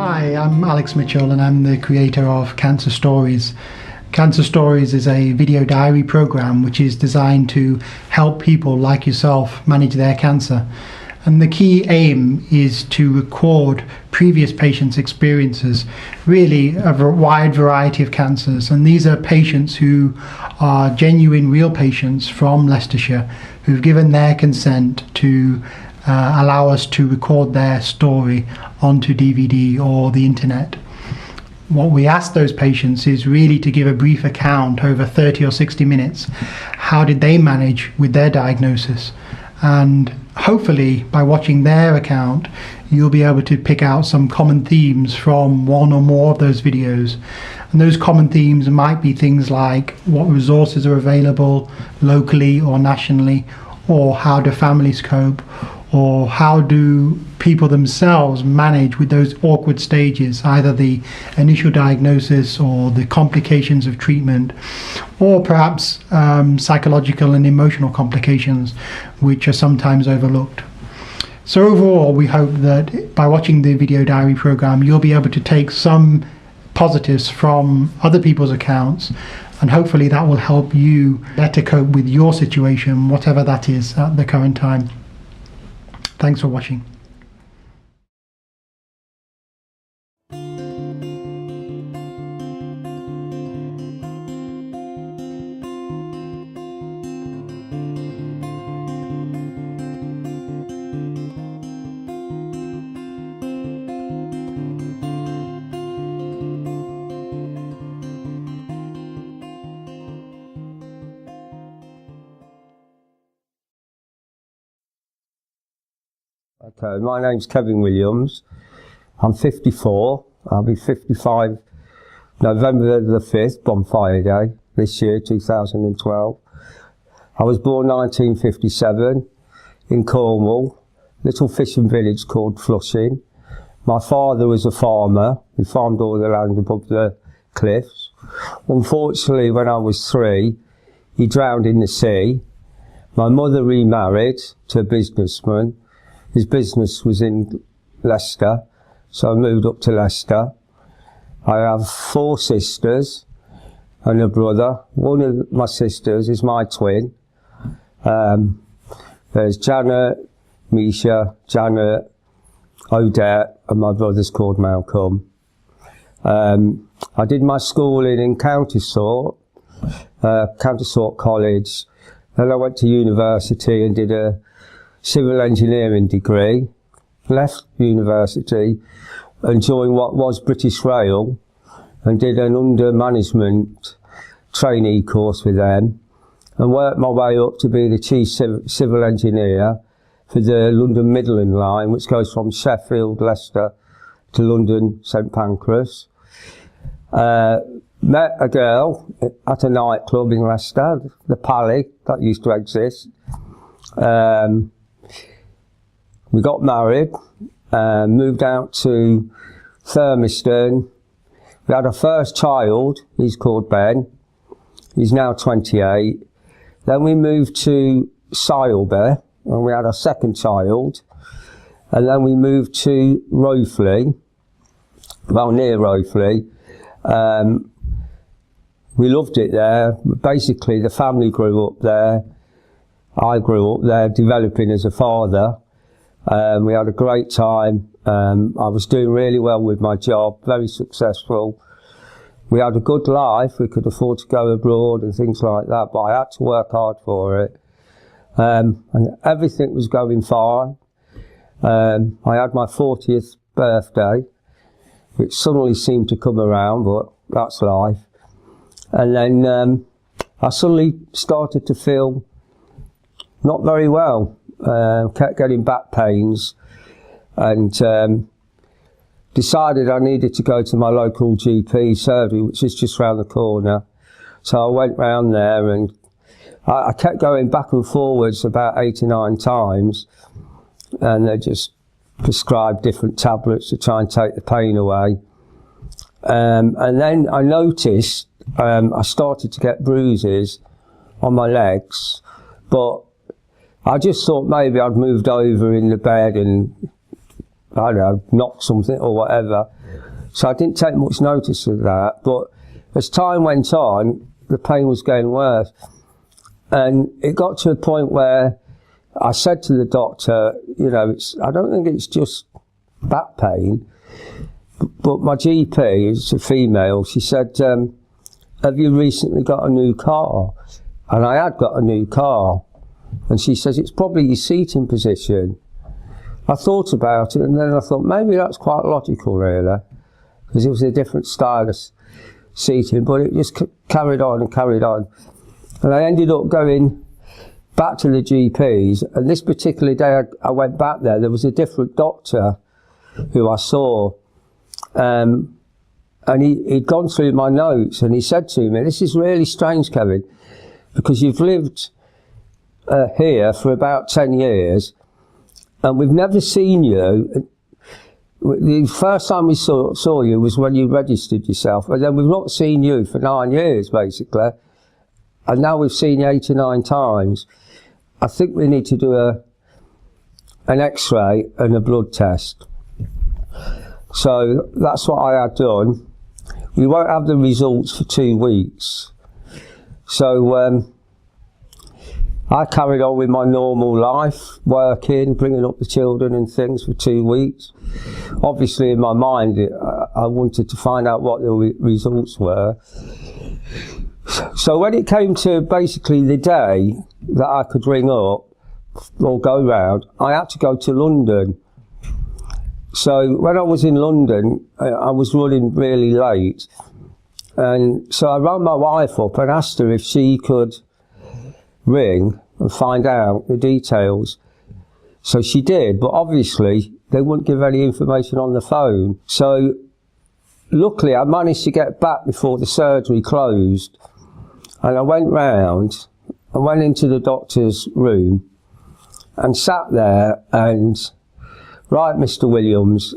Hi, I'm Alex Mitchell and I'm the creator of Cancer Stories. Cancer Stories is a video diary program which is designed to help people like yourself manage their cancer. And the key aim is to record previous patients' experiences, really a wide variety of cancers. And these are patients who are genuine, real patients from Leicestershire who've given their consent to allow us to record their story onto DVD or the internet. What we ask those patients is really to give a brief account over 30 or 60 minutes. How did they manage with their diagnosis? And hopefully by watching their account, you'll be able to pick out some common themes from one or more of those videos. And those common themes might be things like what resources are available locally or nationally, or how do families cope, or how do people themselves manage with those awkward stages, either the initial diagnosis or the complications of treatment, or perhaps psychological and emotional complications, which are sometimes overlooked. So overall, we hope that by watching the video diary program, you'll be able to take some positives from other people's accounts, and hopefully that will help you better cope with your situation, whatever that is at the current time. Thanks for watching. Okay, my name's Kevin Williams. I'm 54. I'll be 55 November the 5th, Bonfire Day, this year, 2012. I was born 1957 in Cornwall, little fishing village called Flushing. My father was a farmer. He farmed all the land above the cliffs. Unfortunately, when I was 3, he drowned in the sea. My mother remarried to a businessman. His business was in Leicester, so I moved up to Leicester. I have 4 sisters and a brother. One of my sisters is my twin. There's Janet, Misha, Janet, Odette, and my brother's called Malcolm. I did my schooling in Countessort College. Then I went to university and did a civil engineering degree, left university and joined what was British Rail and did an under management trainee course with them and worked my way up to be the chief civil engineer for the London Midland line, which goes from Sheffield, Leicester to London St Pancras. Met a girl at a nightclub in Leicester, the Pally, that used to exist. We got married, moved out to Thurmiston. We had our first child, he's called Ben. He's now 28. Then we moved to Sileby, and we had our second child. And then we moved to Rowfleet, well, near Rowfleet. We loved it there. Basically, the family grew up there. I grew up there, developing as a father. We had a great time. I was doing really well with my job, very successful. We had a good life. We could afford to go abroad and things like that, but I had to work hard for it. And everything was going fine. I had my 40th birthday, which suddenly seemed to come around, but that's life. And then I suddenly started to feel not very well. Kept getting back pains and decided I needed to go to my local GP surgery, which is just round the corner. So I went round there and I kept going back and forwards about 8 or 9 times, and they just prescribed different tablets to try and take the pain away. And then I noticed I started to get bruises on my legs, but I just thought maybe I'd moved over in the bed and I don't know, knocked something or whatever. So I didn't take much notice of that. But as time went on, the pain was getting worse. And it got to a point where I said to the doctor, you know, I don't think it's just back pain. But my GP, is a female, she said, have you recently got a new car? And I had got a new car. And she says, it's probably your seating position. I thought about it, and then I thought, maybe that's quite logical, really, because it was a different style of seating, but it just carried on and carried on. And I ended up going back to the GPs, and this particular day I went back there was a different doctor who I saw, and he'd gone through my notes, and he said to me, this is really strange, Kevin, because you've lived here for about 10 years, and we've never seen you. The first time we saw you was when you registered yourself, and then we've not seen you for 9 years, basically. And now we've seen you 8 or 9 times. I think we need to do an X-ray and a blood test. So that's what I had done. We won't have the results for 2 weeks. So I carried on with my normal life, working, bringing up the children and things for 2 weeks. Obviously, in my mind, I wanted to find out what the results were. So when it came to basically the day that I could ring up or go round, I had to go to London. So when I was in London, I was running really late. And so I rang my wife up and asked her if she could ring and find out the details. So she did, but obviously they wouldn't give any information on the phone. So luckily I managed to get back before the surgery closed, and I went round and went into the doctor's room and sat there and, right, Mr. Williams,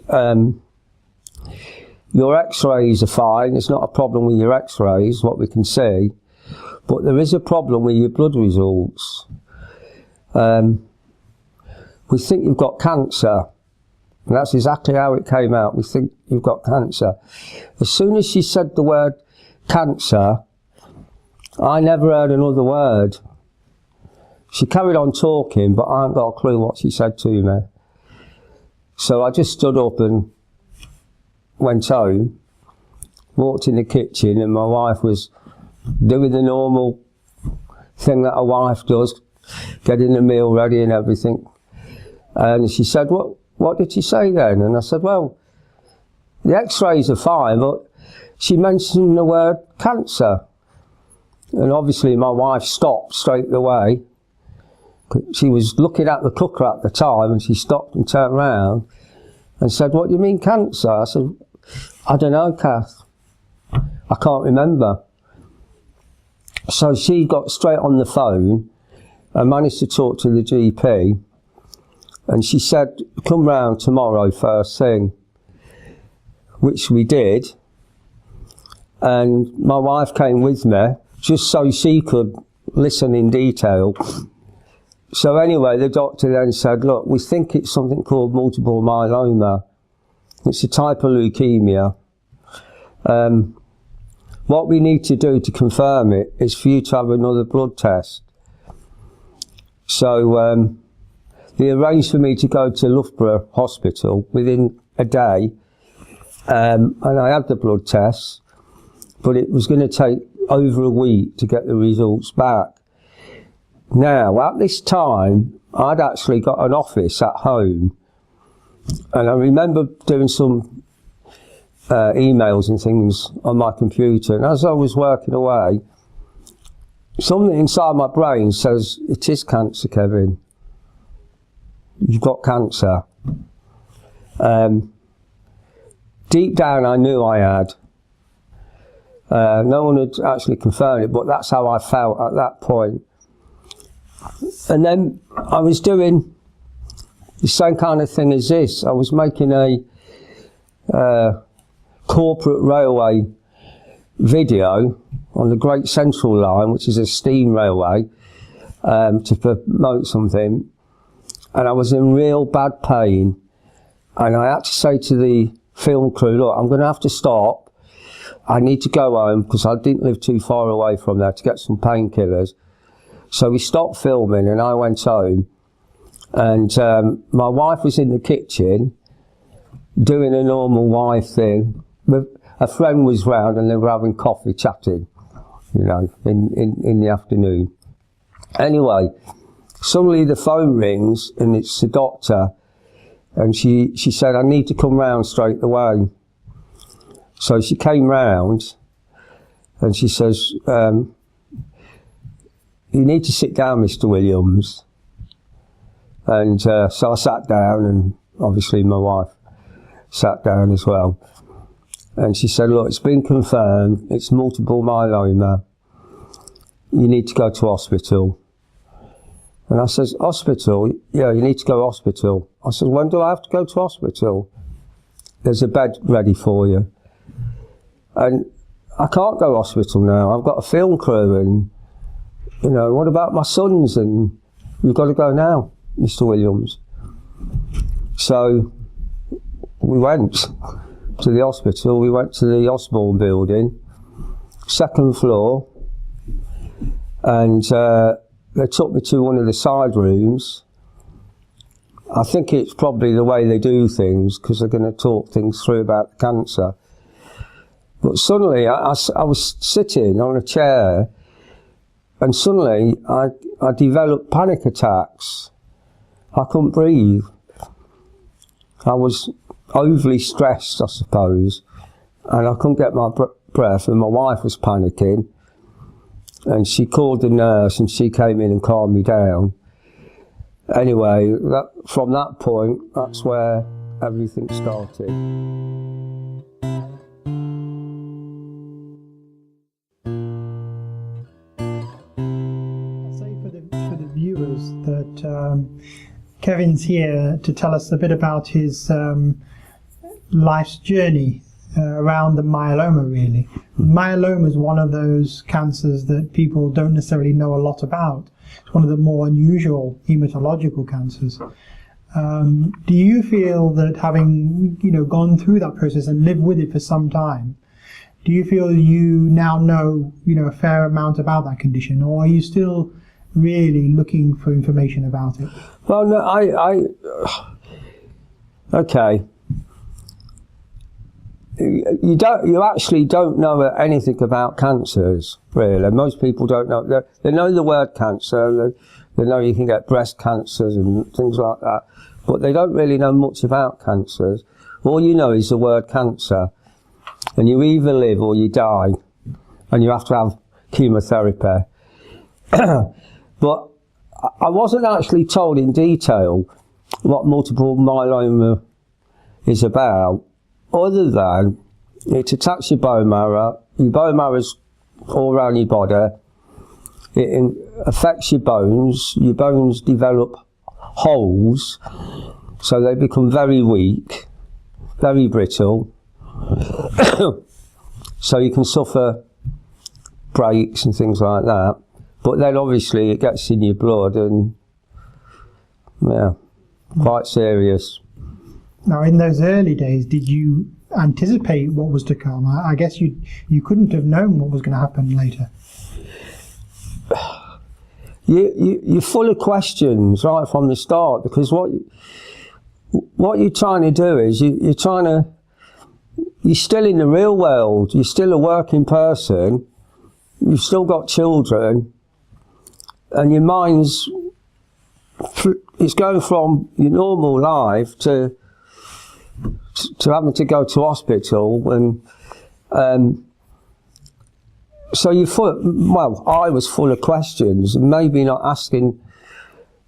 your x-rays are fine, there's not a problem with your x-rays, what we can see. But there is a problem with your blood results. We think you've got cancer. And that's exactly how it came out. We think you've got cancer. As soon as she said the word cancer, I never heard another word. She carried on talking, but I haven't got a clue what she said to me. So I just stood up and went home, walked in the kitchen, and my wife was doing the normal thing that a wife does, getting the meal ready and everything. And she said, what did she say then? And I said, well, the x-rays are fine, but she mentioned the word cancer. And obviously my wife stopped straight away. She was looking at the cooker at the time, and she stopped and turned around and said, what do you mean cancer? I said, I don't know, Kath. I can't remember. So she got straight on the phone and managed to talk to the GP, and she said, come round tomorrow first thing, which we did. And my wife came with me just so she could listen in detail. So anyway, the doctor then said, look, we think it's something called multiple myeloma. It's a type of leukemia. What we need to do to confirm it is for you to have another blood test. So they arranged for me to go to Loughborough Hospital within a day, and I had the blood tests, but it was going to take over a week to get the results back. Now, at this time, I'd actually got an office at home, and I remember doing some emails and things on my computer, and as I was working away, something inside my brain says, it is cancer, Kevin. You've got cancer. Deep down I knew I had. No one had actually confirmed it, but that's how I felt at that point. And then I was doing the same kind of thing as this. I was making a corporate railway video on the Great Central Line, which is a steam railway, to promote something. And I was in real bad pain. And I had to say to the film crew, look, I'm going to have to stop. I need to go home because I didn't live too far away from there to get some painkillers. So we stopped filming and I went home. And my wife was in the kitchen doing a normal wife thing. A friend was round and they were having coffee, chatting, you know, in the afternoon. Anyway, suddenly the phone rings and it's the doctor. And she said, I need to come round straight away. So she came round and she says, you need to sit down, Mr. Williams. And so I sat down, and obviously my wife sat down as well. And she said, look, it's been confirmed, it's multiple myeloma. You need to go to hospital. And I says, hospital? Yeah, you need to go to hospital. I said, when do I have to go to hospital? There's a bed ready for you. And I can't go to hospital now. I've got a film crew and, you know, what about my sons? And you've got to go now, Mr. Williams. So we went to the hospital. We went to the Osborne building, 2nd floor. And they took me to one of the side rooms. I think it's probably the way they do things because they're going to talk things through about the cancer. But suddenly I was sitting on a chair and suddenly I developed panic attacks. I couldn't breathe. I was overly stressed, I suppose, and I couldn't get my breath, and my wife was panicking. And she called the nurse and she came in and calmed me down. Anyway, from that point, that's where everything started. I'll say for the viewers that Kevin's here to tell us a bit about his life's journey around the myeloma, really. Myeloma is one of those cancers that people don't necessarily know a lot about. It's one of the more unusual hematological cancers. Do you feel that having, you know, gone through that process and lived with it for some time, do you feel you now know, you know, a fair amount about that condition, or are you still really looking for information about it? Well, no, okay. You actually don't know anything about cancers, really. Most people don't know. They know the word cancer, they know you can get breast cancers and things like that, but they don't really know much about cancers. All you know is the word cancer, and you either live or you die, and you have to have chemotherapy. But I wasn't actually told in detail what multiple myeloma is about, other than it attacks your bone marrow's all around your body, it affects your bones develop holes, so they become very weak, very brittle, so you can suffer breaks and things like that, but then obviously it gets in your blood and, yeah, quite serious. Now, in those early days, did you anticipate what was to come? I guess you couldn't have known what was going to happen later. You're full of questions right from the start, because what you're trying to do is you're still in the real world. You're still a working person. You've still got children, and your mind's it's going from your normal life to having to go to hospital, and so I was full of questions, and maybe not asking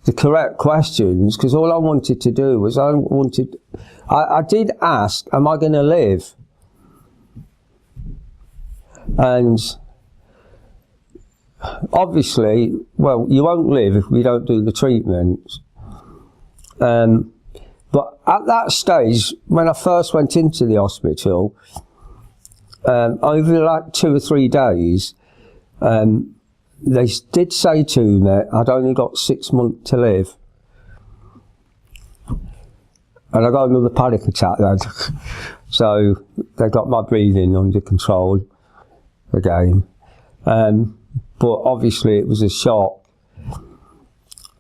the correct questions, because all I wanted to do was I did ask, am I going to live? And obviously, well, you won't live if we don't do the treatment. But at that stage, when I first went into the hospital, over like 2 or 3 days, they did say to me I'd only got 6 months to live. and I got another panic attack then. So they got my breathing under control again. But obviously it was a shock.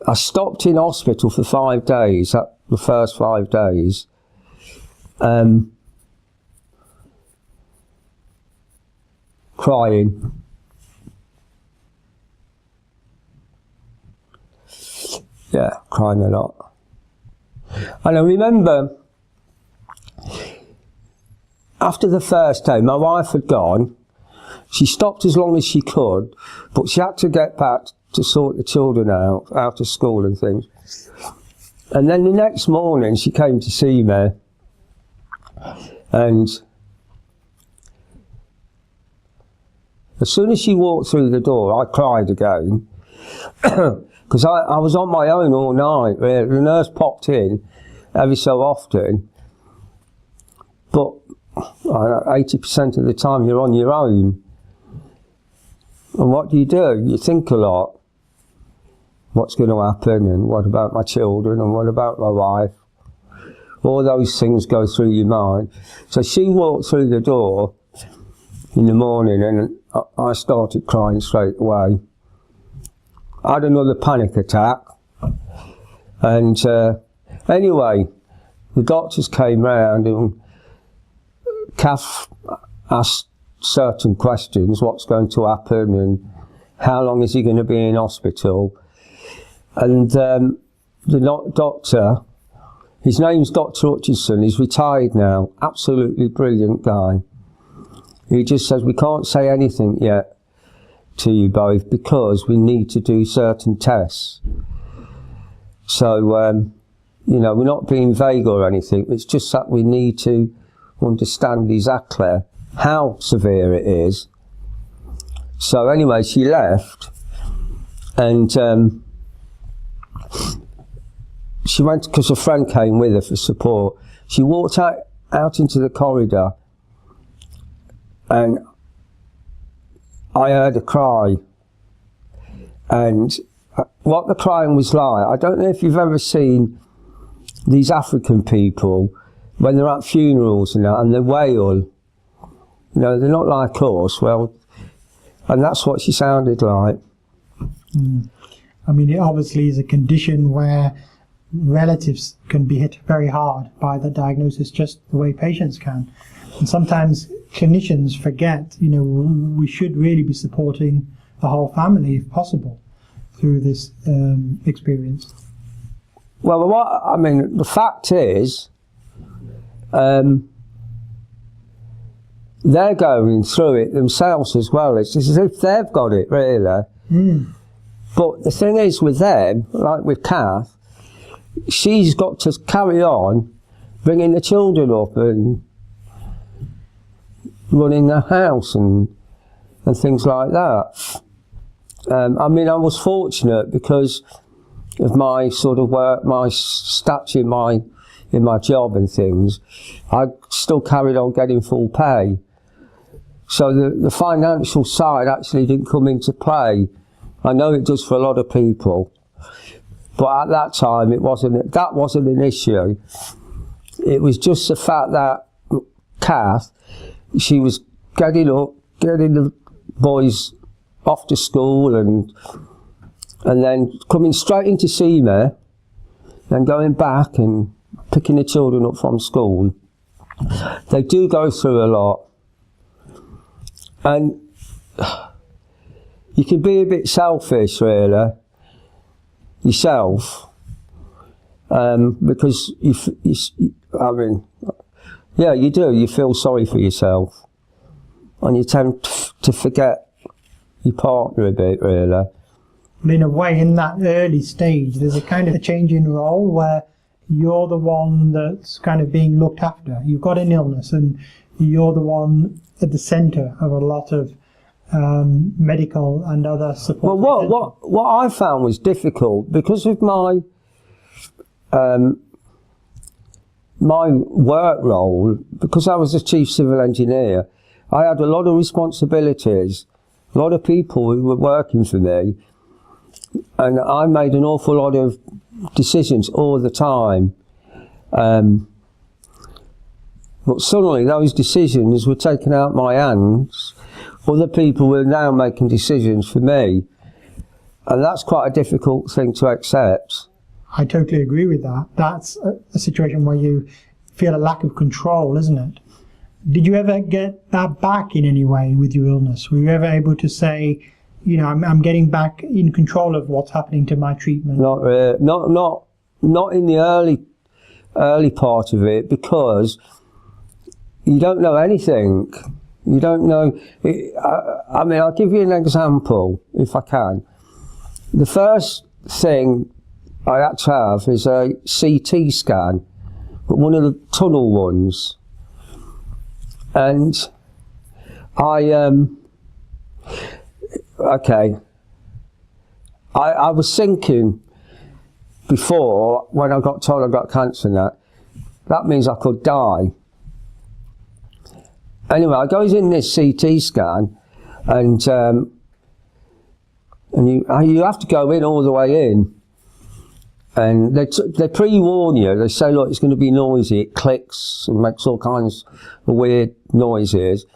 I stopped in hospital for 5 days, the first 5 days. Crying. Yeah, crying a lot. And I remember after the first day, my wife had gone. She stopped as long as she could, but she had to get back to sort the children out of school and things. And then the next morning she came to see me, and as soon as she walked through the door, I cried again, because I was on my own all night. Really. The nurse popped in every so often, but 80% of the time you're on your own. And what do? You think a lot. What's going to happen, and what about my children, and what about my wife? All those things go through your mind. So she walked through the door in the morning, and I started crying straight away. I had another panic attack, and anyway, the doctors came round, and Kath asked certain questions, what's going to happen, and how long is he going to be in hospital. And the doctor, his name's Dr. Hutchinson, he's retired now, absolutely brilliant guy. He just says, we can't say anything yet to you both because we need to do certain tests. So, you know, we're not being vague or anything, it's just that we need to understand exactly how severe it is. So anyway, she left, and she went, because a friend came with her for support. She walked out into the corridor, and I heard her cry. And what the crying was like, I don't know if you've ever seen these African people when they're at funerals and that, and they wail. You know, they're not like us, well, and that's what she sounded like. I mean, it obviously is a condition where relatives can be hit very hard by the diagnosis, just the way patients can. And sometimes clinicians forget, you know, we should really be supporting the whole family, if possible, through this experience. Well, I mean, the fact is, they're going through it themselves as well. It's as if they've got it, really. But the thing is with them, like with Kath, she's got to carry on bringing the children up and running the house and things like that. I mean, I was fortunate because of my sort of work, my stature in my job and things. I still carried on getting full pay. So the financial side actually didn't come into play. I know it does for a lot of people, but at that time that wasn't an issue. It was just the fact that Kath, she was getting the boys off to school and then coming straight in to see me, then going back and picking the children up from school. They do go through a lot. And you can be a bit selfish, really, yourself, because I mean, yeah, you do. You feel sorry for yourself, and you tend to forget your partner a bit, really. In a way, in that early stage, there's a kind of a change in role where you're the one that's kind of being looked after. You've got an illness, and you're the one at the centre of a lot of medical and other support. Well, what I found was difficult because of my my work role, because I was a chief civil engineer. I had a lot of responsibilities, a lot of people who were working for me, and I made an awful lot of decisions all the time. But suddenly those decisions were taken out of my hands. Other people were now making decisions for me. And that's quite a difficult thing to accept. I totally agree with that. That's a situation where you feel a lack of control, isn't it? Did you ever get that back in any way with your illness? Were you ever able to say, you know, I'm getting back in control of what's happening to my treatment? Not in the early part of it, because you don't know anything. You don't know. I mean, I'll give you an example, if I can. The first thing I had to have is a CT scan, but one of the tunnel ones. And I was thinking before, when I got told I got cancer and that means I could die. Anyway, I goes in this CT scan, and you have to go in all the way in, and they pre-warn you. They say, look, it's going to be noisy. It clicks and makes all kinds of weird noises.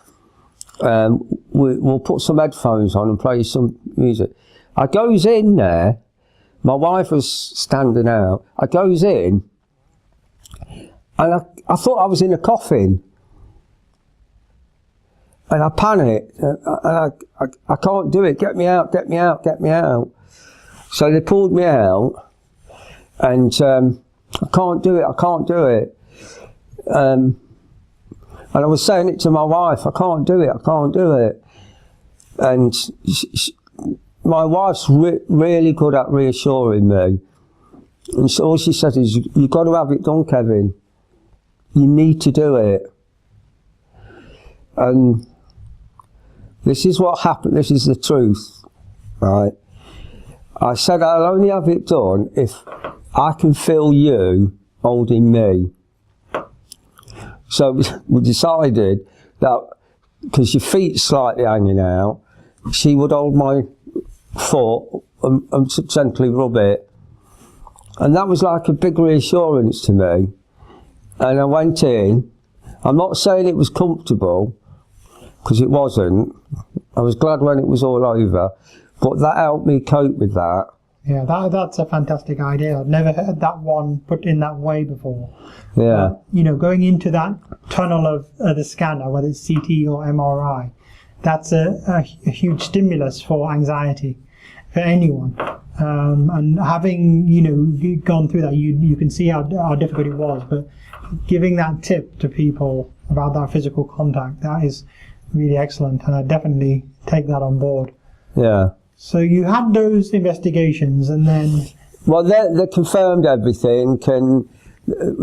We'll put some headphones on and play some music. I goes in there. My wife was standing out. I goes in, and I thought I was in a coffin. And I panicked, and I can't do it. Get me out, get me out, get me out. So they pulled me out, and I can't do it, I can't do it. And I was saying it to my wife, I can't do it, I can't do it. And my wife's really good at reassuring me. And so all she said is, you've got to have it done, Kevin. You need to do it. And this is what happened, this is the truth, right? I said I'll only have it done if I can feel you holding me. So we decided that, because your feet's slightly hanging out, she would hold my foot and gently rub it. And that was like a big reassurance to me. And I went in. I'm not saying it was comfortable, because it wasn't. I was glad when it was all over, but that helped me cope with that. Yeah, that's a fantastic idea. I've never heard that one put in that way before. Yeah. You know, going into that tunnel of the scanner, whether it's CT or MRI, that's a huge stimulus for anxiety for anyone. And having, you know, gone through that, you can see how difficult it was, but giving that tip to people about that physical contact, that is really excellent, and I definitely take that on board. Yeah. So you had those investigations, and then... Well, they confirmed everything, and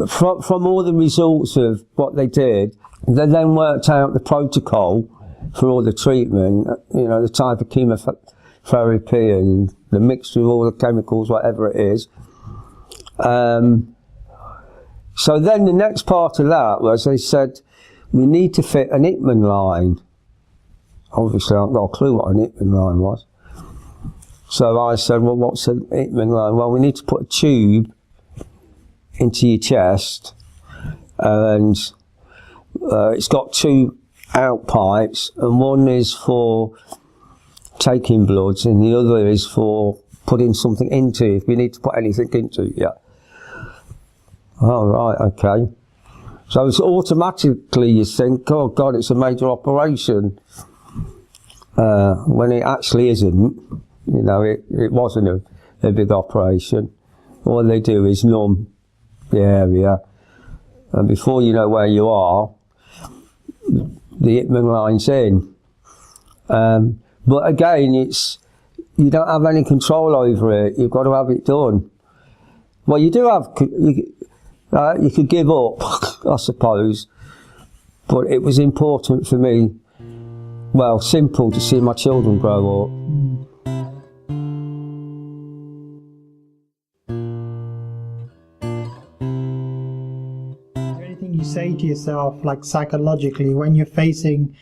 from all the results of what they did, they then worked out the protocol for all the treatment, you know, the type of chemotherapy and the mixture of all the chemicals, whatever it is. So then the next part of that was, they said, we need to fit an Hickman line. Obviously, I've got a clue what an Hickman line was. So I said, well, what's an Hickman line? Well, we need to put a tube into your chest, and it's got two out pipes, and one is for taking bloods, and the other is for putting something into it, if we need to put anything into it. Yeah. Oh, right, okay. So it's automatically you think, oh God, it's a major operation, when it actually isn't. You know, it wasn't a big operation. All they do is numb the area, and before you know where you are, the Hickman line's in. But again, you don't have any control over it. You've got to have it done. Well, you do have. You could give up, I suppose, but it was important for me, well, simple, to see my children grow up. Anything you say to yourself, like psychologically, when you're facing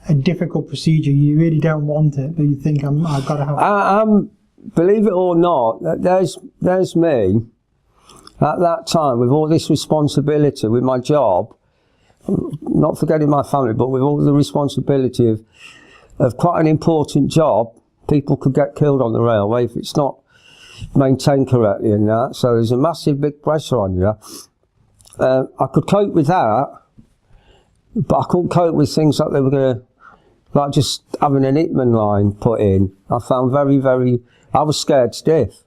a difficult procedure, you really don't want it, but you think, I've got to have it? Believe it or not, there's me, At that time, with all this responsibility, with my job, not forgetting my family, but with all the responsibility of quite an important job, people could get killed on the railway if it's not maintained correctly and that. So there's a massive big pressure on you. I could cope with that, but I couldn't cope with things like they were going to, like just having an Hitman line put in. I found I was scared stiff.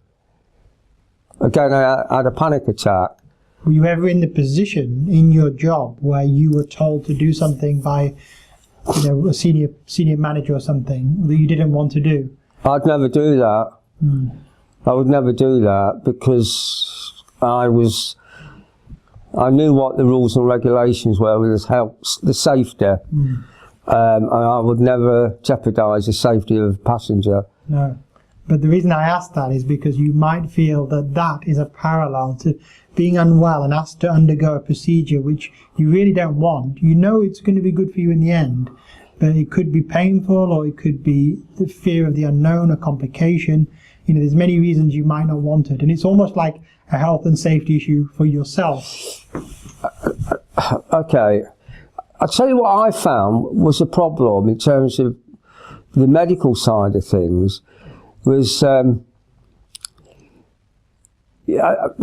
Again, I had a panic attack. Were you ever in the position in your job where you were told to do something by, you know, a senior manager or something that you didn't want to do? I'd never do that. I would never do that because I knew what the rules and regulations were with the safety, and I would never jeopardise the safety of a passenger. No. But the reason I ask that is because you might feel that that is a parallel to being unwell and asked to undergo a procedure which you really don't want. You know it's going to be good for you in the end, but it could be painful, or it could be the fear of the unknown, a complication. You know, there's many reasons you might not want it, and it's almost like a health and safety issue for yourself. Okay. I'll tell you what I found was a problem in terms of the medical side of things. Was they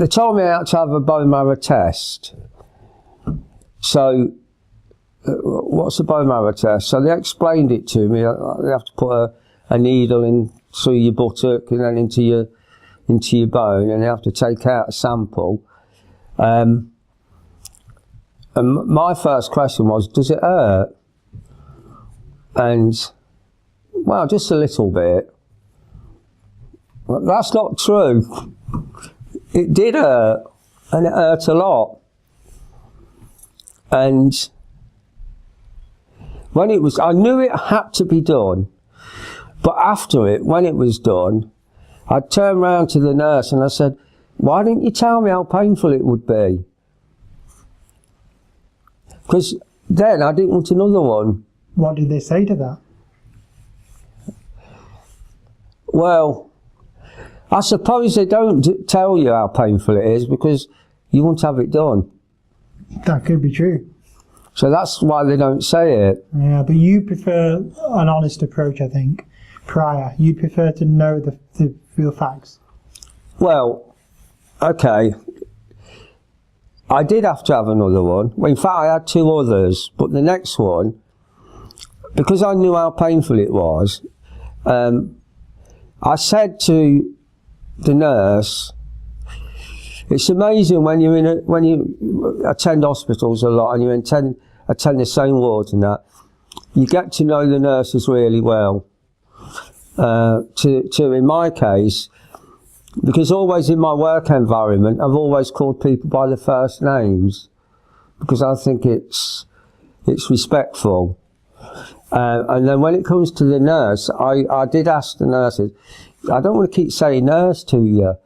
told me I had to have a bone marrow test. So what's a bone marrow test? So they explained it to me. They have to put a needle in through your buttock and then into your bone, and they have to take out a sample. And my first question was, does it hurt? And well, just a little bit. Well, that's not true. It did hurt, and it hurt a lot. And when it was, I knew it had to be done, but after it, when it was done, I turned round to the nurse and I said, why didn't you tell me how painful it would be? Because then I didn't want another one. What did they say to that? Well, I suppose they don't tell you how painful it is because you won't have it done. That could be true. So that's why they don't say it. Yeah, but you prefer an honest approach, I think, prior. You prefer to know the real facts. Well, okay. I did have to have another one. Well, in fact, I had two others, but the next one, because I knew how painful it was, I said to the nurse, it's amazing when you attend hospitals a lot and you attend the same wards and that, you get to know the nurses really well. In my case, because always in my work environment, I've always called people by their first names because I think it's respectful. And then when it comes to the nurse, I did ask the nurses, I don't want to keep saying nurse to you.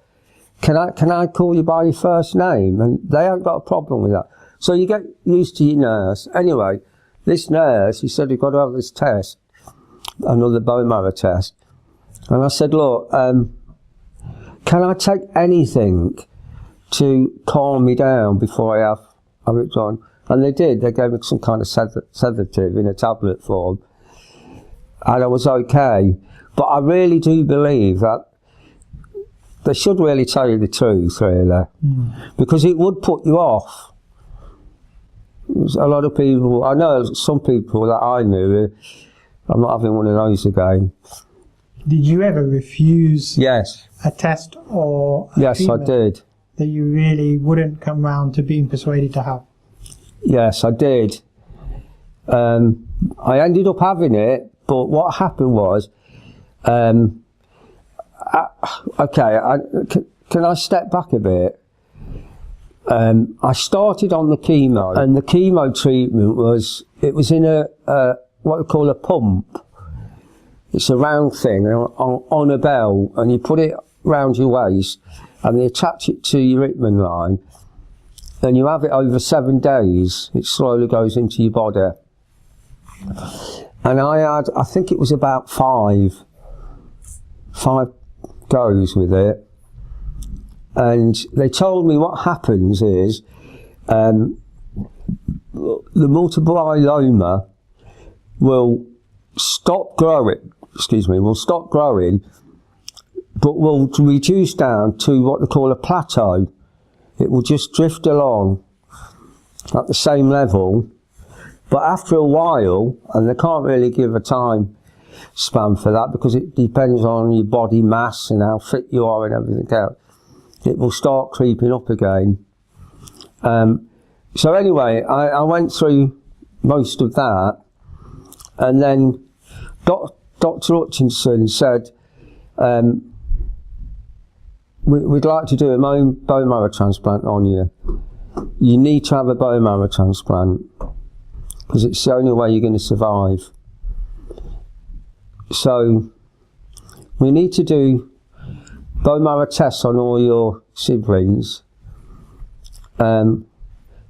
Can I call you by your first name? And they haven't got a problem with that. So you get used to your nurse. Anyway, this nurse, he said, you've got to have this test, another bone marrow test. And I said, look, can I take anything to calm me down before I have it done? And they did. They gave me some kind of sedative in a tablet form. And I was okay. But I really do believe that they should really tell you the truth, really. Because it would put you off. There's a lot of people, I know some people that I knew, I'm not having one of those again. Did you ever refuse Yes. a test or a Yes, I treatment did. that you really wouldn't come round to being persuaded to have? I did. I ended up having it, but what happened was, can I step back a bit? I started on the chemo, and the chemo treatment was in a what we call a pump. It's a round thing on a belt, and you put it round your waist, and they attach it to your Hitman line, and you have it over 7 days. It slowly goes into your body. And I think it was about five goes with it. And they told me what happens is the multiple myeloma will stop growing, but will reduce down to what they call a plateau. It will just drift along at the same level, but after a while, and they can't really give a time span for that because it depends on your body mass and how fit you are and everything else, it will start creeping up again. So anyway, I went through most of that, and then Dr. Hutchinson said, we'd like to do a bone marrow transplant on you. You need to have a bone marrow transplant because it's the only way you're going to survive. So we need to do bone marrow tests on all your siblings,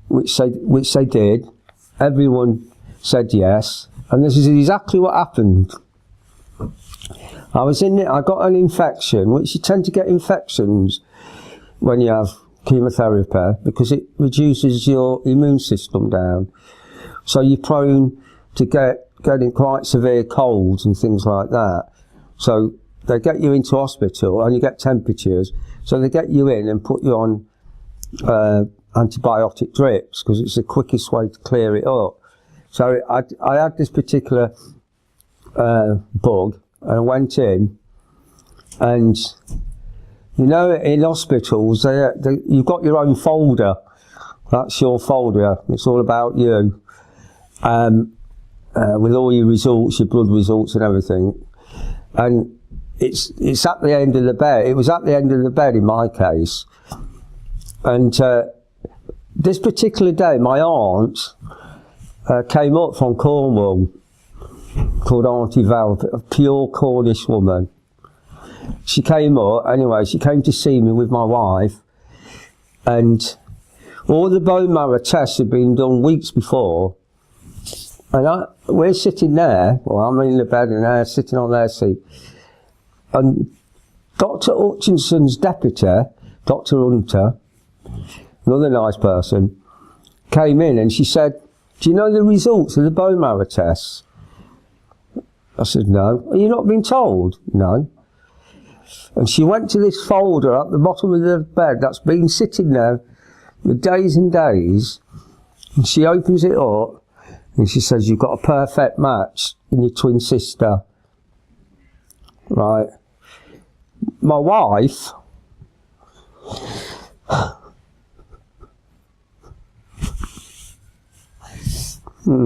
which they did. Everyone said yes, and this is exactly what happened. I got an infection, which you tend to get infections when you have chemotherapy because it reduces your immune system down. So you're prone to getting quite severe colds and things like that. So they get you into hospital and you get temperatures. So they get you in and put you on antibiotic drips because it's the quickest way to clear it up. So I had this particular bug, and I went in, and you know, in hospitals, you've got your own folder. That's your folder. It's all about you, with all your results, your blood results, and everything. And it's at the end of the bed. It was at the end of the bed in my case. And this particular day, my aunt came up from Cornwall, called Auntie Val, a pure Cornish woman. She came up, anyway, she came to see me with my wife, and all the bone marrow tests had been done weeks before, and we're sitting there, well, I'm in the bed and they're sitting on their seat, and Dr. Hutchinson's deputy, Dr. Hunter, another nice person, came in and she said, "Do you know the results of the bone marrow tests?" I said, "No." "Are you not been told?" "No." And she went to this folder at the bottom of the bed that's been sitting there for days and days, and she opens it up and she says, "You've got a perfect match in your twin sister." Right. My wife, my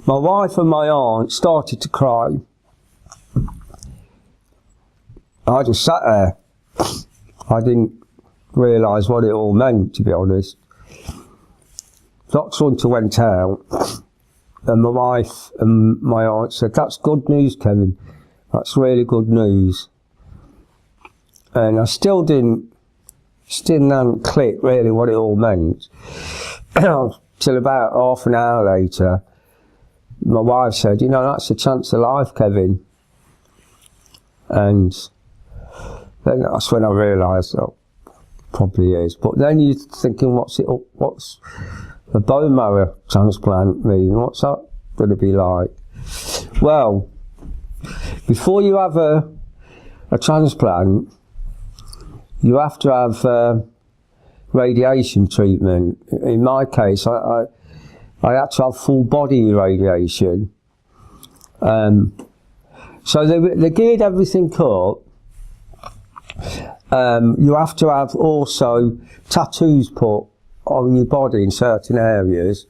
wife and my aunt started to cry. I just sat there. I didn't realise what it all meant, to be honest. Dr. Hunter went out, and my wife and my aunt said, "That's good news, Kevin. That's really good news." And I still hadn't clicked really what it all meant. Till about half an hour later, my wife said, "You know, that's a chance of life, Kevin." And then that's when I realised, oh, probably is. But then you're thinking, what's a bone marrow transplant mean? What's that going to be like? Well, before you have a transplant, you have to have radiation treatment. In my case, I had to have full body radiation. So they geared everything up. You have to have also tattoos put on your body in certain areas.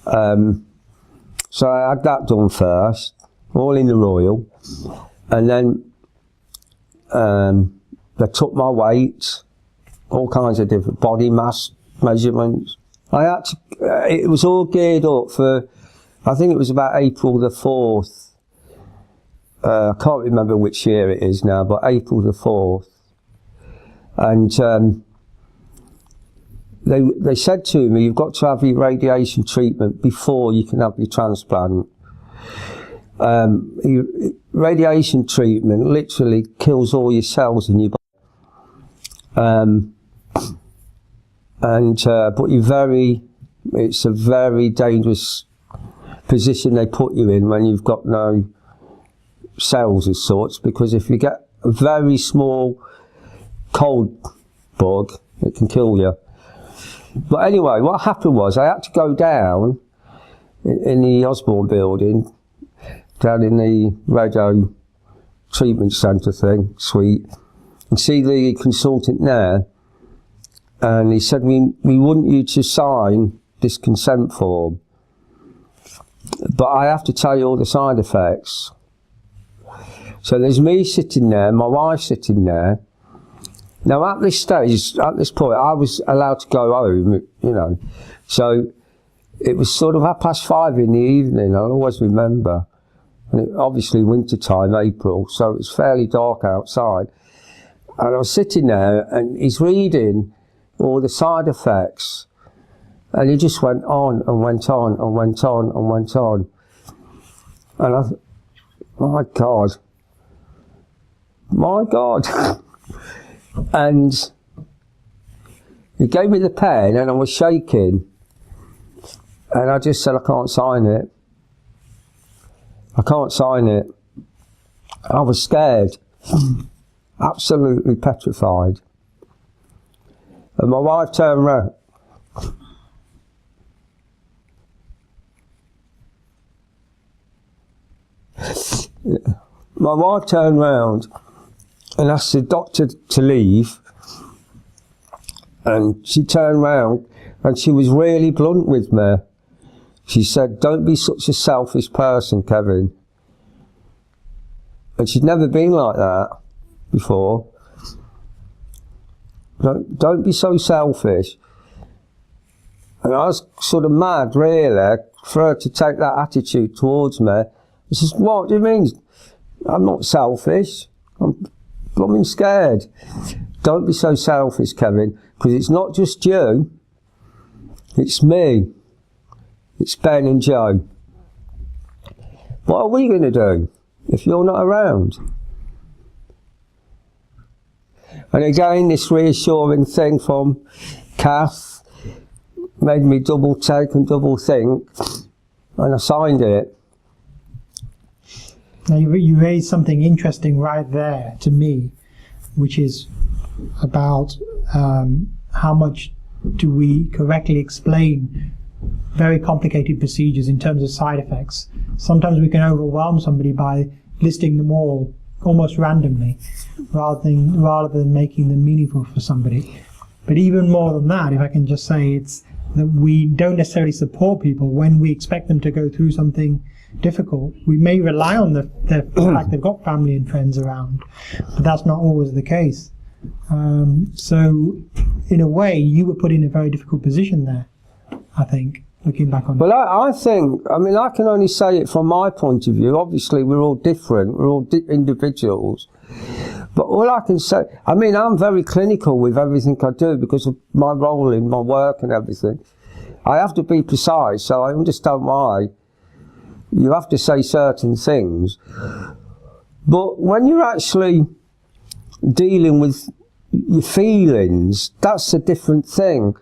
So I had that done first, all in the Royal, and then they took my weight, all kinds of different body mass measurements. It was all geared up for, I think it was about April the 4th. I can't remember which year it is now, but April the 4th. And they said to me, "You've got to have your radiation treatment before you can have your transplant." Radiation treatment literally kills all your cells in your body. But it's a very dangerous position they put you in when you've got no cells as such, because if you get a very small cold bug, it can kill you. But anyway, what happened was I had to go down in the Osborne building, down in the radio treatment centre thing, suite, and see the consultant there. And he said, we want you to sign this consent form, but I have to tell you all the side effects. So there's me sitting there, my wife sitting there. Now at this stage, at this point, I was allowed to go home, you know. So it was sort of 5:30 in the evening, I'll always remember. And obviously winter time, April, so it was fairly dark outside. And I was sitting there and he's reading all the side effects. And he just went on and went on and went on and went on. And I thought, my God. My God. And he gave me the pen and I was shaking. And I just said, I can't sign it. I can't sign it. I was scared. Absolutely petrified. And my wife turned around. My wife turned round and asked the doctor to leave, and she turned round and she was really blunt with me. She said, don't be such a selfish person, Kevin. And she'd never been like that before. Don't be so selfish. And I was sort of mad, really, for her to take that attitude towards me. I said, what do you mean? I'm not selfish. I'm blooming scared. Don't be so selfish, Kevin, because it's not just you. It's me. It's Ben and Joe. What are we going to do if you're not around? And again, this reassuring thing from Kath made me double take and double think, and I signed it. Now you raised something interesting right there to me, which is about how much do we correctly explain very complicated procedures in terms of side effects. Sometimes we can overwhelm somebody by listing them all almost randomly, rather than making them meaningful for somebody. But even more than that, if I can just say, it's that we don't necessarily support people when we expect them to go through something difficult. We may rely on the fact they've got family and friends around, but that's not always the case. So in a way, you were put in a very difficult position there, I think, looking back on it. Well, I think, I mean, I can only say it from my point of view. Obviously, we're all different. We're all individuals. But all I can say, I mean, I'm very clinical with everything I do because of my role in my work and everything. I have to be precise, so I understand why you have to say certain things. But when you're actually dealing with your feelings, that's a different thing.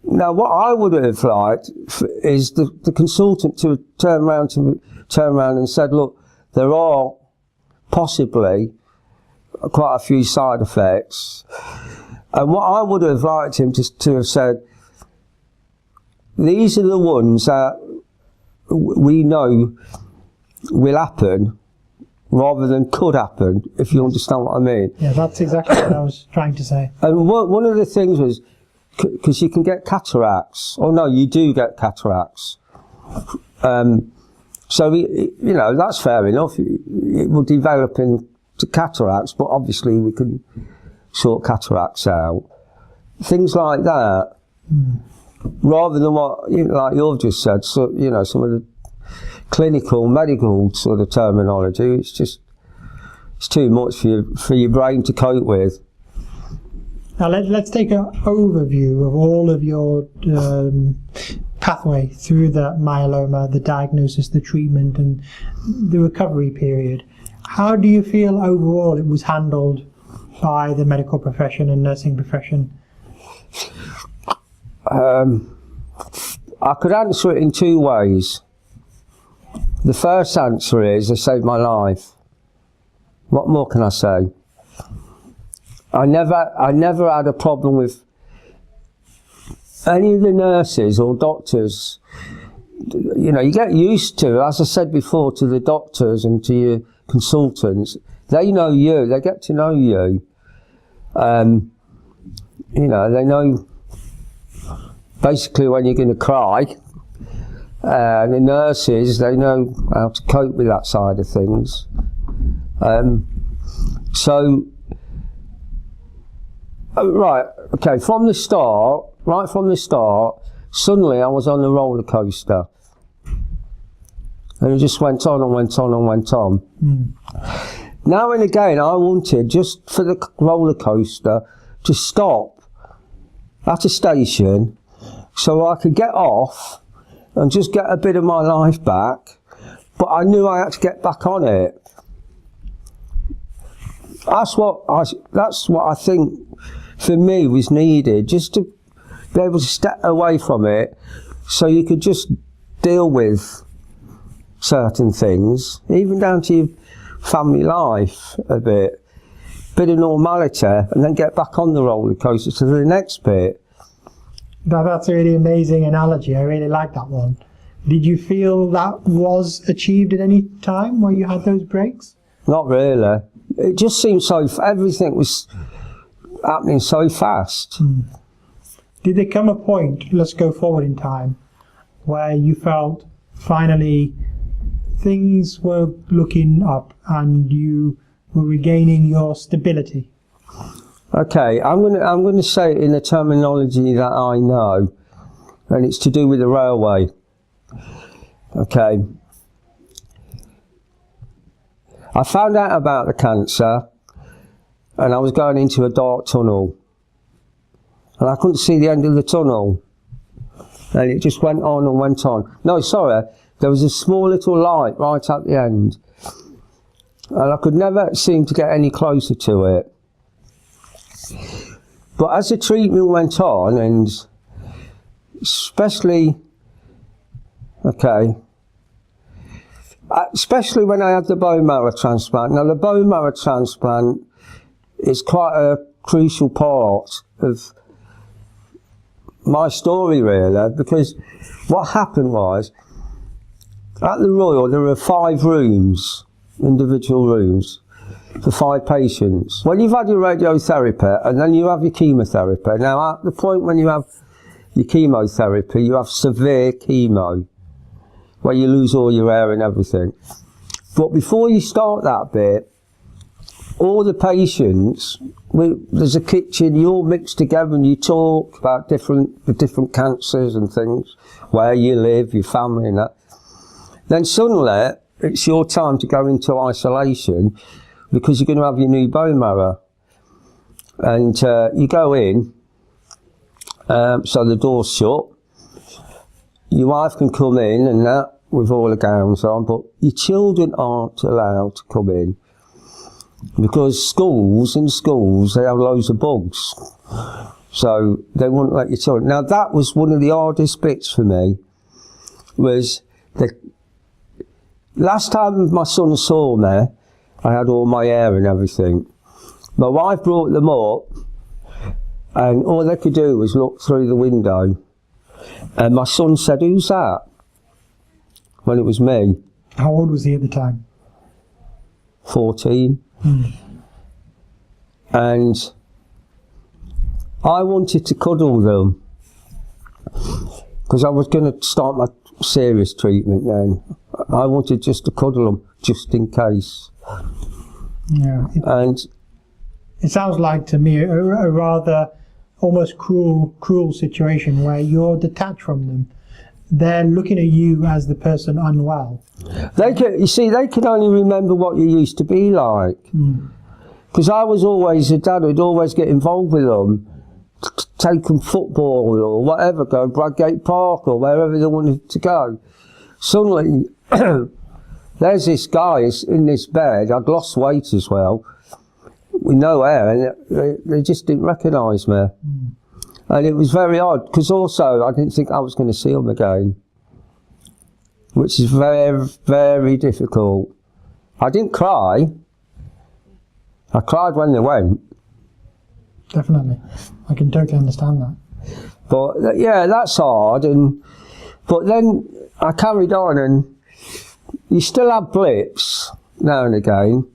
Now, what I would have liked is the consultant to turn around and said, look, there are possibly quite a few side effects. And what I would have liked him to have said, these are the ones that we know will happen rather than could happen, if you understand what I mean. Yeah, that's exactly what I was trying to say. And one of the things was, because you can get cataracts. Oh no, you do get cataracts. So, you know, that's fair enough. It will develop into cataracts, but obviously we can sort cataracts out. Things like that. Rather than what, you know, like you've just said, so, you know, some of the clinical, medical sort of terminology, it's too much for your brain to cope with. Now let's take an overview of all of your pathway through the myeloma, the diagnosis, the treatment, and the recovery period. How do you feel overall it was handled by the medical profession and nursing profession? I could answer it in two ways. The first answer is they saved my life. What more can I say? I never had a problem with any of the nurses or doctors. You know, you get used to, as I said before, to the doctors and to your consultants. They know you, they get to know you. You know, they know basically when you're going to cry. The nurses, they know how to cope with that side of things. Right, okay, right from the start, suddenly I was on a roller coaster. And it just went on and went on and went on. Now and again, I wanted, just for the roller coaster, to stop at a station so I could get off and just get a bit of my life back, but I knew I had to get back on it. That's what I think for me was needed, just to be able to step away from it so you could just deal with certain things, even down to your family life a bit of normality, and then get back on the roller coaster to the next bit. That's a really amazing analogy. I really like that one. Did you feel that was achieved at any time where you had those breaks? Not really. It just seemed so, everything was happening so fast. Did there come a point, let's go forward in time, where you felt finally things were looking up and you were regaining your stability? Okay, I'm going to say it in a terminology that I know, and it's to do with the railway. Okay. I found out about the cancer, and I was going into a dark tunnel, and I couldn't see the end of the tunnel, and it just went on and went on. No, sorry, there was a small little light right at the end, and I could never seem to get any closer to it. But as the treatment went on, and especially when I had the bone marrow transplant. Now, the bone marrow transplant is quite a crucial part of my story, really, because what happened was, at the Royal, there were 5 rooms, individual rooms, for 5 patients. When you've had your radiotherapy, and then you have your chemotherapy. Now, at the point when you have your chemotherapy, you have severe chemo, where you lose all your hair and everything. But before you start that bit, all the patients, there's a kitchen, you all mix together and you talk about the different cancers and things, where you live, your family and that. Then suddenly, it's your time to go into isolation because you're going to have your new bone marrow. And you go in, so the door's shut. Your wife can come in and that with all the gowns on, but your children aren't allowed to come in because in schools they have loads of bugs, so they wouldn't let your children. Now that was one of the hardest bits for me, was the last time my son saw me, I had all my hair and everything. My wife brought them up and all they could do was look through the window. And my son said, "Who's that?" When it was me. How old was he at the time? 14. And I wanted to cuddle them because I was going to start my serious treatment then. I wanted just to cuddle them, just in case. Yeah. It sounds like to me a rather almost cruel situation where you're detached from them. They're looking at you as the person unwell. They can only remember what you used to be like. Because I was always a dad who'd always get involved with them take them football or whatever, go Bradgate Park or wherever they wanted to go. Suddenly, there's this guy in this bed. I'd lost weight as well, with no hair, and they just didn't recognise me. And it was very odd, because also I didn't think I was going to see them again, which is very, very difficult. I didn't cry. I cried when they went. Definitely. I can totally understand that. But yeah, that's hard. But then I carried on, and you still have blips now and again.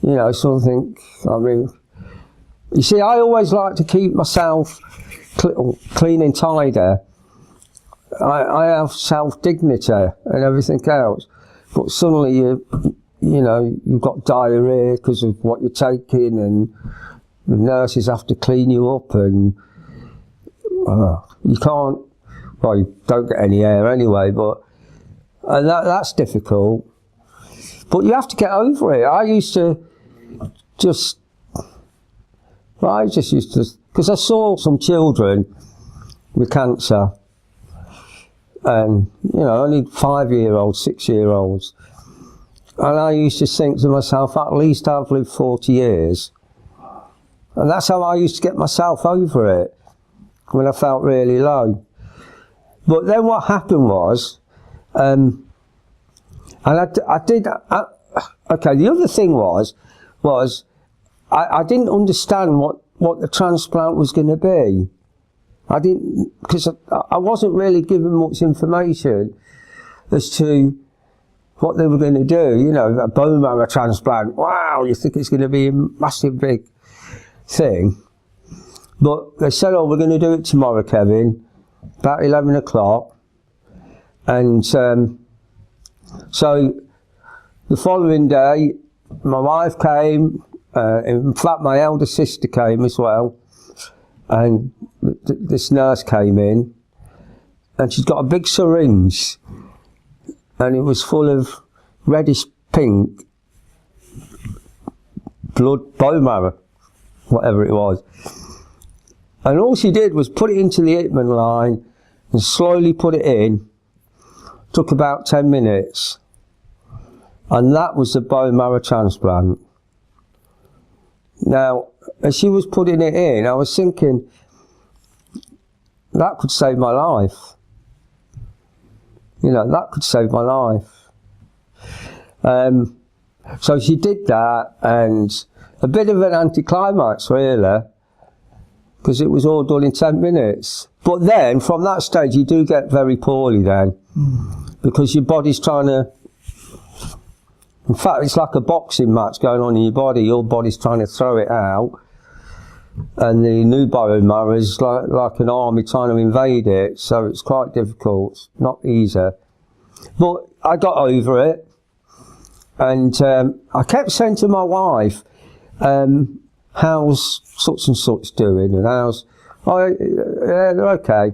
You know, something, I mean, you see, I always like to keep myself clean and tidy. I have self-dignity and everything else. But suddenly you know, you've got diarrhea because of what you're taking, and the nurses have to clean you up, and you can't, well, you don't get any air anyway, but and that's difficult. But you have to get over it. I used to just used to, because I saw some children with cancer, and, you know, only 5-year-olds, 6-year-olds. And I used to think to myself, at least I've lived 40 years. And that's how I used to get myself over it, when I felt really low. But then what happened was, and I did, okay, the other thing was I didn't understand what the transplant was going to be. I didn't, because I wasn't really given much information as to what they were going to do. You know, a bone marrow transplant, wow, you think it's going to be a massive big thing. But they said, oh, we're going to do it tomorrow, Kevin, about 11 o'clock. And so the following day, my wife came, in fact my elder sister came as well, and this nurse came in, and she's got a big syringe, and it was full of reddish pink blood, bone marrow, whatever it was. And all she did was put it into the Hitman line and slowly put it in. Took about 10 minutes. And that was the bone marrow transplant. Now, as she was putting it in, I was thinking, that could save my life. You know, that could save my life. So she did that, and a bit of an anticlimax, really, because it was all done in 10 minutes. But then, from that stage, you do get very poorly then, because your body's trying to, in fact, it's like a boxing match going on in your body. Your body's trying to throw it out, and the new bone marrow is like an army trying to invade it, so it's quite difficult. It's not easy. But I got over it, and I kept saying to my wife, how's such and such doing, and how's, oh, yeah, they're okay.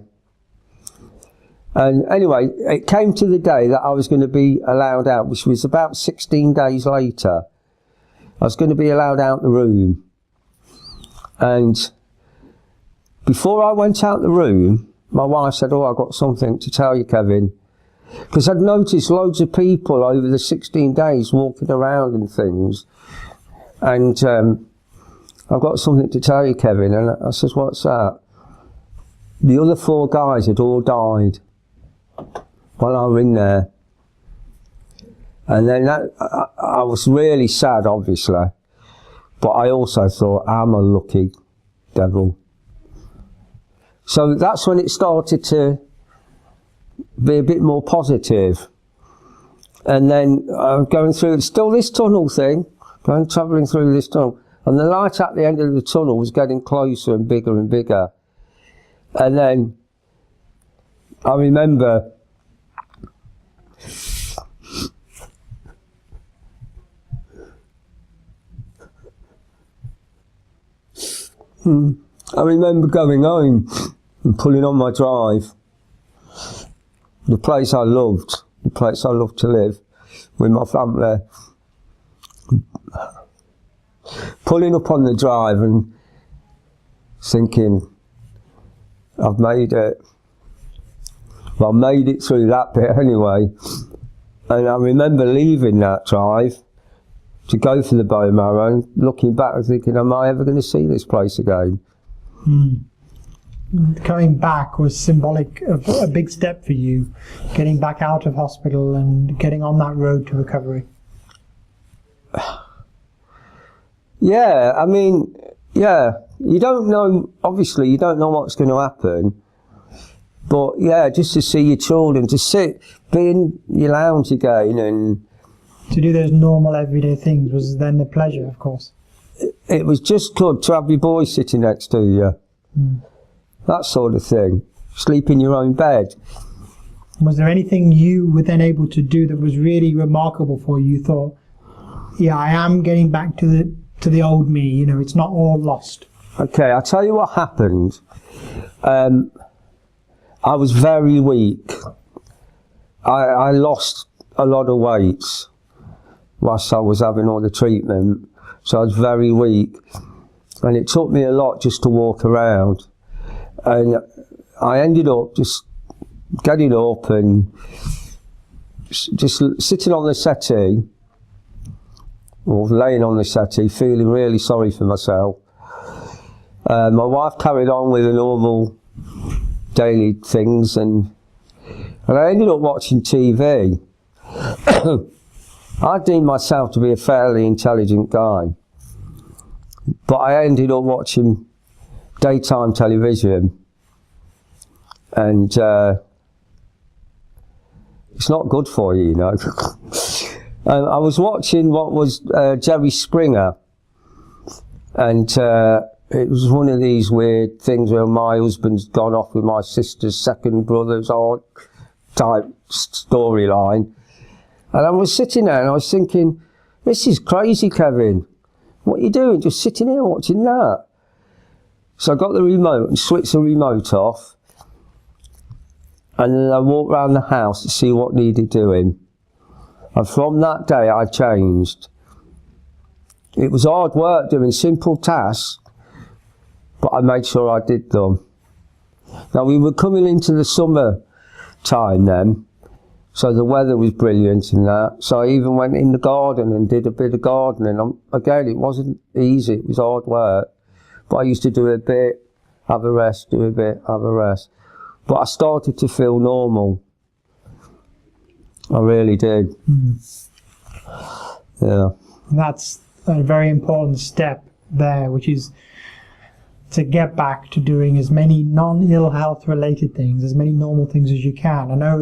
And anyway, it came to the day that I was going to be allowed out, which was about 16 days later. I was going to be allowed out the room. And before I went out the room, my wife said, oh, I've got something to tell you, Kevin. Because I'd noticed loads of people over the 16 days walking around and things. And I've got something to tell you, Kevin. And I said, what's that? The other 4 guys had all died while I was in there. And then I was really sad, obviously. But I also thought, I'm a lucky devil. So that's when it started to be a bit more positive. And then going through, still this tunnel thing, travelling through this tunnel. And the light at the end of the tunnel was getting closer and bigger and bigger. And then I remember going home and pulling on my drive. The place I loved, the place I loved to live with my family. Pulling up on the drive and thinking, I've made it. Well, I made it through that bit anyway. And I remember leaving that drive to go for the bone marrow and looking back and thinking, am I ever going to see this place again? Coming back was symbolic of a big step for you, getting back out of hospital and getting on that road to recovery. Yeah, I mean, yeah, you don't know, obviously you don't know what's going to happen, but yeah, just to see your children, to be in your lounge again and... To do those normal everyday things was then a pleasure, of course. It was just good to have your boy sitting next to you. That sort of thing. Sleep in your own bed. Was there anything you were then able to do that was really remarkable for you? You thought, yeah, I am getting back to the old me, you know, it's not all lost. Okay, I'll tell you what happened. I was very weak. I lost a lot of weight whilst I was having all the treatment, so I was very weak. And it took me a lot just to walk around. And I ended up just getting up and just sitting on the settee, or laying on the settee, feeling really sorry for myself. My wife carried on with the normal daily things, and I ended up watching TV. I deemed myself to be a fairly intelligent guy, but I ended up watching daytime television, and it's not good for you, you know. And I was watching what was Jerry Springer, and it was one of these weird things where my husband's gone off with my sister's second brother's type storyline. And I was sitting there and I was thinking, this is crazy, Kevin. What are you doing? Just sitting here watching that? So I got the remote and switched the remote off. And then I walked around the house to see what needed doing. And from that day I changed. It was hard work doing simple tasks, but I made sure I did them. Now we were coming into the summer time then, so the weather was brilliant and that. So I even went in the garden and did a bit of gardening. Again, it wasn't easy, it was hard work. But I used to do a bit, have a rest, do a bit, have a rest. But I started to feel normal. I really did. Yeah. And that's a very important step there, which is to get back to doing as many non-ill health related things, as many normal things as you can. I know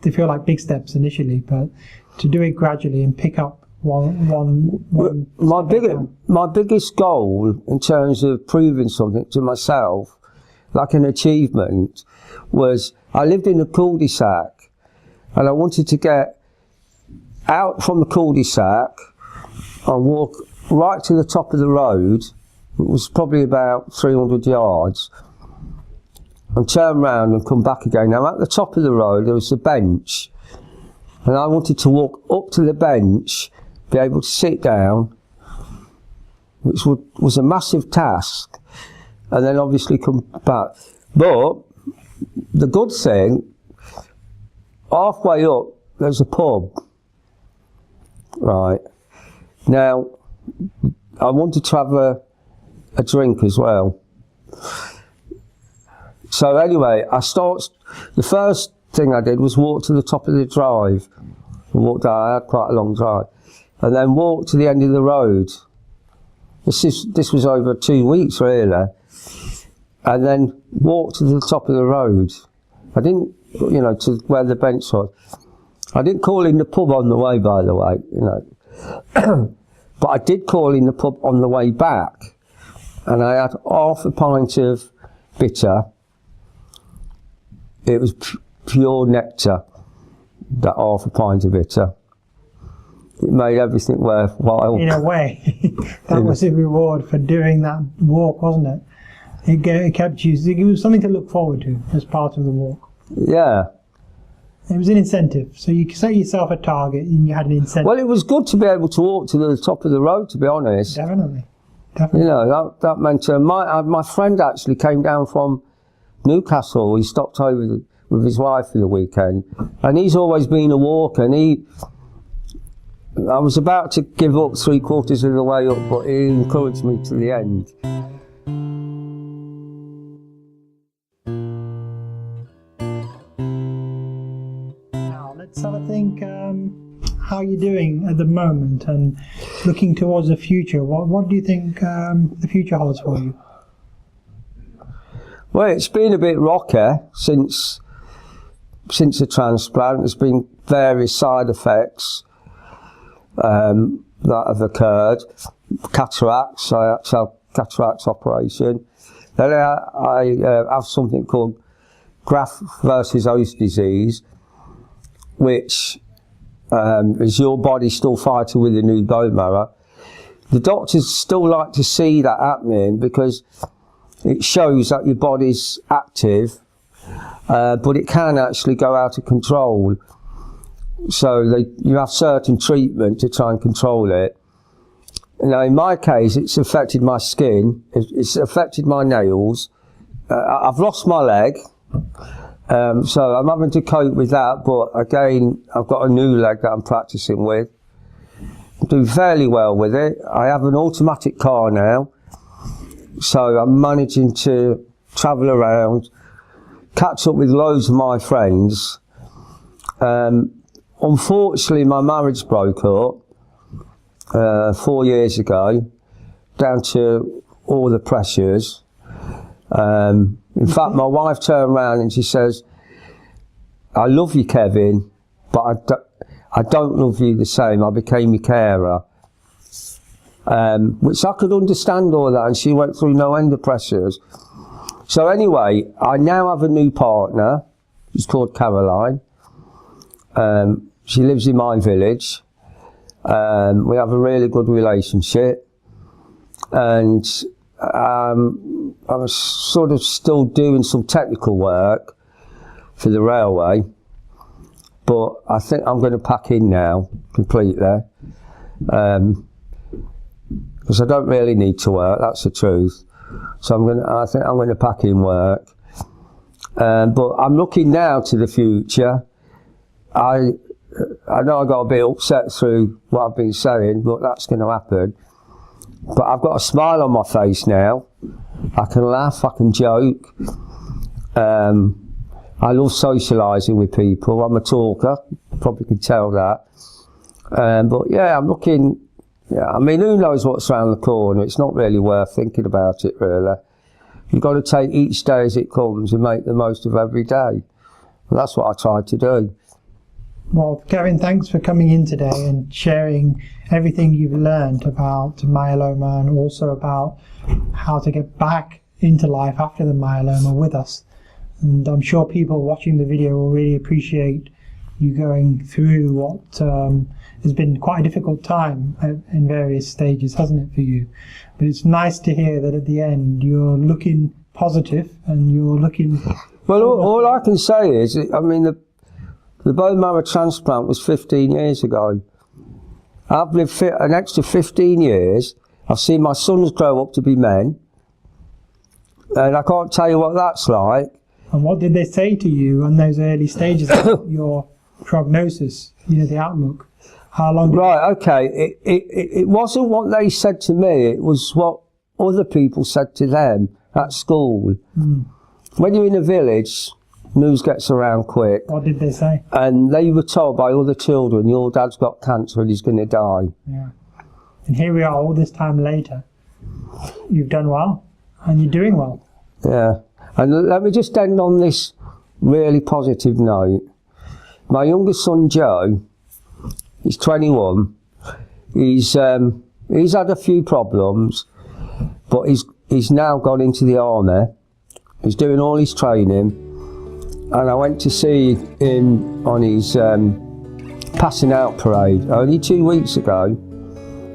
they feel like big steps initially, but to do it gradually and pick up one. My biggest goal in terms of proving something to myself, like an achievement, was I lived in a cul-de-sac and I wanted to get out from the cul-de-sac and walk right to the top of the road. It was probably about 300 yards, and turn round and come back again. Now at the top of the road there was a bench, and I wanted to walk up to the bench, be able to sit down, which was a massive task, and then obviously come back. But the good thing, halfway up there's a pub. Right. Now I wanted to have a drink as well. So anyway, the first thing I did was walk to the top of the drive. And walked down, I had quite a long drive. And then walked to the end of the road. This was over 2 weeks really. And then walked to the top of the road. I didn't, to where the bench was. I didn't call in the pub on the way, by the way, But I did call in the pub on the way back. And I had half a pint of bitter. It was pure nectar, that half a pint of bitter. It made everything worthwhile. In a way, that was a reward for doing that walk, wasn't it? It kept you, it was something to look forward to as part of the walk. Yeah. It was an incentive. So you set yourself a target and you had an incentive. Well, it was good to be able to walk to the top of the road, to be honest. Definitely. definitely. You know, that meant my friend actually came down from Newcastle. He stopped over with his wife for the weekend, and he's always been a walker. And I was about to give up 3/4 of the way up, but he encouraged me to the end. Now let's have a think. How you're doing at the moment, and looking towards the future. What do you think the future holds for you? Well, it's been a bit rocky since the transplant. There's been various side effects that have occurred. Cataracts. I had to have cataracts operation. Then I have something called graft versus host disease, which is your body still fighting with the new bone marrow. The doctors still like to see that happening because it shows that your body's active, but it can actually go out of control. So you have certain treatment to try and control it. Now in my case, it's affected my skin, it's affected my nails. I've lost my leg. So I'm having to cope with that, but again, I've got a new leg that I'm practicing with. I do fairly well with it. I have an automatic car now, so I'm managing to travel around, catch up with loads of my friends. Unfortunately, my marriage broke up 4 years ago, down to all the pressures. In fact, my wife turned around and she says, "I love you, Kevin, but I don't love you the same. I became your carer." Which I could understand all that, and she went through no end of pressures. So anyway, I now have a new partner. She's called Caroline. She lives in my village. We have a really good relationship, and I was sort of still doing some technical work for the railway, but I think I'm going to pack in now completely, because I don't really need to work. That's the truth. So I think I'm going to pack in work, but I'm looking now to the future. I know I got a bit upset through what I've been saying, but that's going to happen. But I've got a smile on my face now. I can laugh, I can joke. I love socialising with people. I'm a talker, probably could tell that. But yeah, I'm looking, I mean, who knows what's around the corner? It's not really worth thinking about it, really. You've got to take each day as it comes and make the most of every day. And that's what I try to do. Well, Kevin, thanks for coming in today and sharing everything you've learned about myeloma and also about how to get back into life after the myeloma with us. And I'm sure people watching the video will really appreciate you going through what has been quite a difficult time in various stages, hasn't it, for you? But it's nice to hear that at the end you're looking positive and you're looking... Well, all I can say is, I mean, the bone marrow transplant was 15 years ago. I've lived an extra 15 years. I've seen my sons grow up to be men. And I can't tell you what that's like. And what did they say to you in those early stages of your prognosis, the outlook? How long? Right, okay. It wasn't what they said to me. It was what other people said to them at school. Mm. When you're in a village, news gets around quick. What did they say? And they were told by other children, your dad's got cancer and he's going to die. Yeah. And here we are all this time later. You've done well and you're doing well. Yeah. And let me just end on this really positive note. My youngest son, Joe, he's 21. He's had a few problems, but he's now gone into the army. He's doing all his training. And I went to see him on his passing out parade only 2 weeks ago,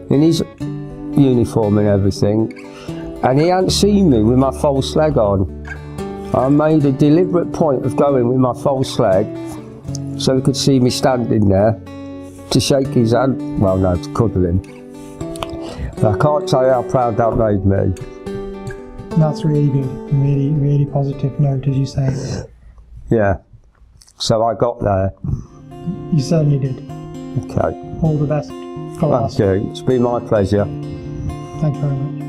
in his uniform and everything. And he hadn't seen me with my false leg on. I made a deliberate point of going with my false leg so he could see me standing there to shake his hand, well no, to cuddle him. I can't tell you how proud that made me. That's really good. Really, really positive note, as you say. Yeah. So I got there. You certainly did. Okay. All the best. God bless. Thank you. It's been my pleasure. Thank you very much.